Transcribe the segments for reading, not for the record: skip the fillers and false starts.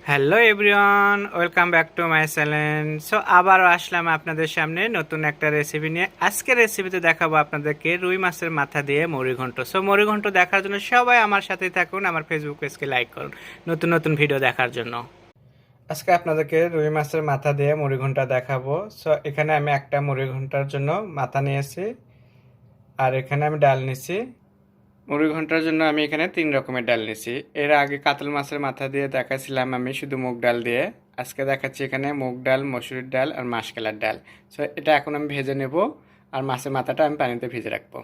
Hello everyone, welcome back to my channel. So আবারও আসলাম আপনাদের সামনে নতুন একটা রেসিপি নিয়ে। আজকের রেসিপিতে দেখাবো আপনাদেরকে রুই মাছের মাথা দিয়ে মুড়িঘণ্ট। সো মুড়িঘণ্ট দেখার জন্য সবাই আমার সাথেই থাকুন, আমার ফেসবুক পেজকে লাইক করুন নতুন নতুন ভিডিও দেখার জন্য। আজকে আপনাদেরকে রুই মাছের মাথা দিয়ে মুড়িঘণ্ট দেখাবো। সো এখানে আমি একটা মুড়িঘণ্টার জন্য মাথা নিয়েছি, আর এখানে আমি ডাল নিয়েছি। মুড়ি ঘন্টার জন্য আমি এখানে 3 রকমের ডাল নিয়েছি। এর আগে কাতল মাছের মাথা দিয়ে দেখাছিলাম আমি শুধু মুগ ডাল দিয়ে। আজকে দেখাচ্ছি এখানে মুগ ডাল, মসুরির ডাল আর মাসকলাইর ডাল। সো এটা এখন আমি ভেজে নেব, আর মাছের মাথাটা আমি পানিতে ভেজে রাখবো।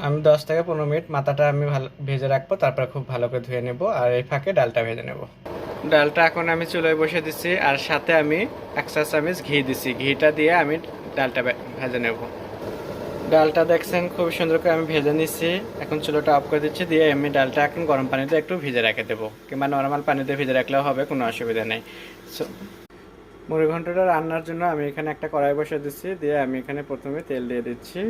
আমি 10 থেকে 15 মিনিট মাথাটা আমি ভালো ভেজে রাখবো, তারপর খুব ভালো করে ধুয়ে নেব, আর এই ফাঁকে ডালটা ভেজে নেব। ডালটা এখন আমি চুলোয় বসে দিচ্ছি, আর সাথে আমি 1 চা চামচ ঘি দিছি। ঘিটা দিয়ে আমি ডালটা ভেজে নেব। ডালটা দেখছেন খুব সুন্দর করে আমি ভেজে নিচ্ছি। এখন চুলোটা অফ করে দিচ্ছি, দিয়ে আমি ডালটা এখন গরম পানিতে একটু ভিজে রেখে দেবো, কিংবা নর্মাল পানিতে ভিজে রাখলেও হবে, কোনো অসুবিধা নেই। মুড়ি ঘন্টটা রান্নার জন্য আমি এখানে একটা কড়াই বসে দিচ্ছি, দিয়ে আমি এখানে প্রথমে তেল দিয়ে দিচ্ছি।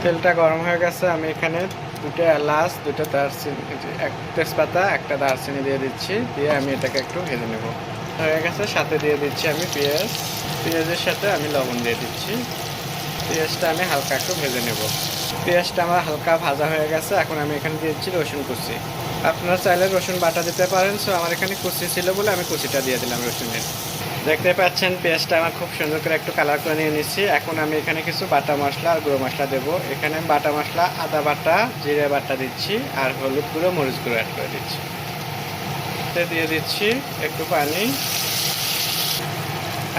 তেলটা গরম হয়ে গেছে, আমি এখানে 2টা এলাচ, 2টা দারচিনি, এক তেজপাতা, একটা দারচিনি দিয়ে দিচ্ছি। দিয়ে আমি এটাকে একটু ভেজে নেব। হয়ে গেছে, সাথে দিয়ে দিচ্ছি আমি পেঁয়াজ। পেঁয়াজের সাথে আমি লবণ দিয়ে দিচ্ছি। পেঁয়াজটা আমি হালকা একটু ভেজে নেব। পেঁয়াজটা আমার হালকা ভাজা হয়ে গেছে, এখন আমি এখানে দিয়ে দিচ্ছি রসুন কুচি। আপনারা চাইলে রসুন বাটা দিতে পারেন। সো আমার এখানে কুচি ছিল বলে আমি কুচিটা দিয়ে দিলাম রসুনের। দেখতে পাচ্ছেন পেঁয়াজটা আমার খুব সুন্দর করে একটু কালার করে নিয়ে নিচ্ছি। এখন আমি এখানে কিছু বাটা মশলা আর গুঁড়ো মশলা দেবো। এখানে আমি বাটা মশলা আদা বাটা, জিরে বাটা দিচ্ছি, আর হলুদ গুঁড়ো, মরিচ গুঁড়ো অ্যাড করে দিচ্ছি। দিয়ে দিচ্ছি একটু পানি।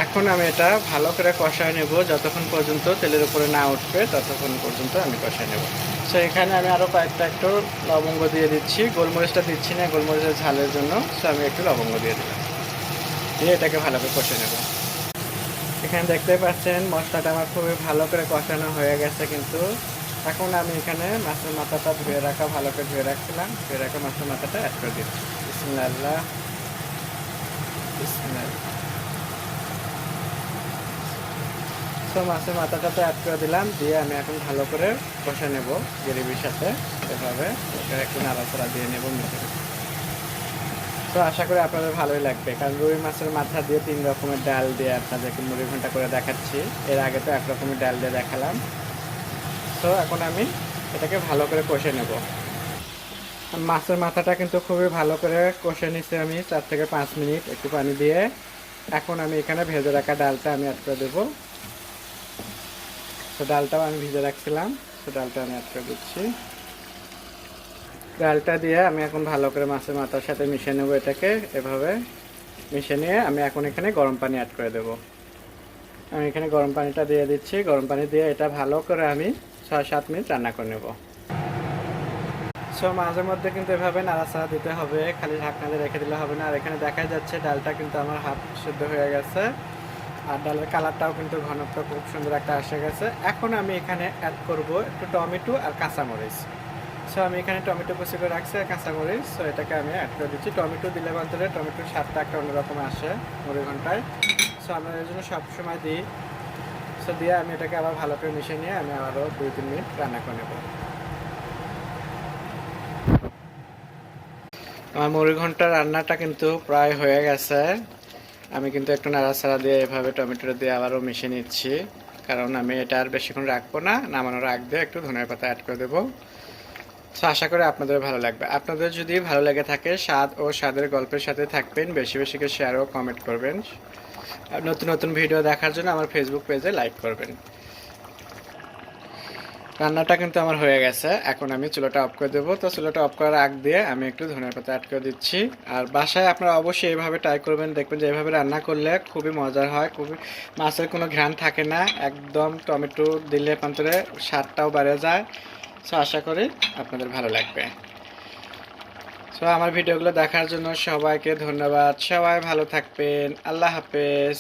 এখন আমি এটা ভালো করে কষায় নেব, যতক্ষণ পর্যন্ত তেলের উপরে না উঠবে ততক্ষণ পর্যন্ত আমি কষায় নেব। সো এখানে আমি আরও কয়েকটা একটু লবঙ্গ দিয়ে দিচ্ছি। গোলমরিচটা দিচ্ছি না, গোলমরিচের ঝালের জন্য। সো আমি একটু লবঙ্গ দিয়ে দিলাম, দিয়ে এটাকে ভালো করে কষে নেব। এখানে দেখতে পাচ্ছেন মশলাটা আমার খুবই ভালো করে কষানো হয়ে গেছে। কিন্তু এখন আমি এখানে মাছের মাথাটা ধুয়ে রাখা, ভালো করে ধুয়ে রাখছিলাম, ধুয়ে রাখা মাছের মাথাটা অ্যাড করে দিচ্ছি। বিসমিল্লাহ, বিসমিল্লাহ। তো মাছের মাথাটাতে অ্যাড করে দিলাম, দিয়ে আমি এখন ভালো করে কষে নেব গ্রেভির সাথে। এভাবে একটু নাড়াচাড়া দিয়ে নেব মিশে। তো আশা করি আপনাদের ভালোই লাগবে, কারণ রুই মাছের মাথা দিয়ে 3 রকমের ডাল দিয়ে আপনাদেরকে মুড়ি ঘন্টা করে দেখাচ্ছি। এর আগে তো 1 রকমের ডাল দিয়ে দেখালাম। তো এখন আমি এটাকে ভালো করে কষে নেব। মাছের মাথাটা কিন্তু খুবই ভালো করে কষে নিচ্ছি আমি 4 থেকে 5 মিনিট একটু পানি দিয়ে। এখন আমি এখানে ভেজে রাখা ডালটা আমি অ্যাড করে দেবো। তো ডালটাও আমি ভিজে রাখছিলাম, তো ডালটা আমি অ্যাড করে দিচ্ছি। ডালটা দিয়ে আমি এখন ভালো করে মাছের মাথার সাথে মিশিয়ে নেব। এটাকে এভাবে মিশিয়ে নিয়ে আমি এখন এখানে গরম পানি অ্যাড করে দেব। আমি এখানে গরম পানিটা দিয়ে দিচ্ছি। গরম পানি দিয়ে এটা ভালো করে আমি 6-7 মিনিট রান্না করে নেব। সো মাঝে মধ্যে কিন্তু এভাবে নাড়াচাড়া দিতে হবে, খালি ঢাকনা দিয়ে রেখে দিলে হবে না। আর এখানে দেখা যাচ্ছে ডালটা কিন্তু আমার হাফ সিদ্ধ হয়ে গেছে, আর ডালের কালারটাও কিন্তু ঘনত্ব খুব সুন্দর একটা এসে গেছে। এখন আমি এখানে অ্যাড করব একটু টমেটো আর কাঁচামরিচ। সো আমি এখানে টমেটো কুচি করে রাখছি আর কাঁচামরিচ। সো এটাকে আমি অ্যাড করে দিচ্ছি। টমেটো দিলে বলতে টমেটোর স্বাদটা একটা অন্যরকম আসে মুড়ি ঘন্টায়। সো আমরা এর জন্য সবসময় দিই। সো দিয়ে আমি এটাকে আবার ভালো করে মিশিয়ে নিয়ে আমি আরও 2-3 মিনিট রান্না করে নেব। আমার মুড়ি ঘন্টার রান্নাটা কিন্তু প্রায় হয়ে গেছে। আমি কিন্তু একটু নাড়াচাড়া দিয়ে এভাবে টমেটো দিয়ে আবারও মিশিয়ে নিচ্ছি, কারণ আমি এটা আর বেশিক্ষণ রাখবো না। নামানোর আগ দিয়ে একটু ধনিয়া পাতা অ্যাড করে দেবো। তো আশা করি আপনাদের ভালো লাগবে। আপনাদের যদি ভালো লেগে থাকে, স্বাদ ও স্বাদের গল্পের সাথে থাকবেন, বেশি বেশি করে শেয়ার ও কমেন্ট করবেন। আর নতুন নতুন ভিডিও দেখার জন্য আমার ফেসবুক পেজে লাইক করবেন। রান্নাটা কিন্তু আমার হয়ে গেছে, এখন আমি চুলাটা অফ করে দেবো। তো চুলাটা অফ করার আগ দিয়ে আমি একটু ধনিয়া পাতা অ্যাড করে দিচ্ছি। আর বাসায় আপনারা অবশ্যই এইভাবে ট্রাই করবেন, দেখবেন যে এইভাবে রান্না করলে খুবই মজার হয়। খুবই মাছের কোনো ঘ্রাণ থাকে না, একদম টমেটো দিলে পান্তরে স্বাদটাও বেড়ে যায়। সো আশা করি আপনাদের ভালো লাগবে। সো আমার ভিডিওগুলো দেখার জন্য সবাইকে ধন্যবাদ। সবাই ভালো থাকবেন। আল্লাহ হাফেজ।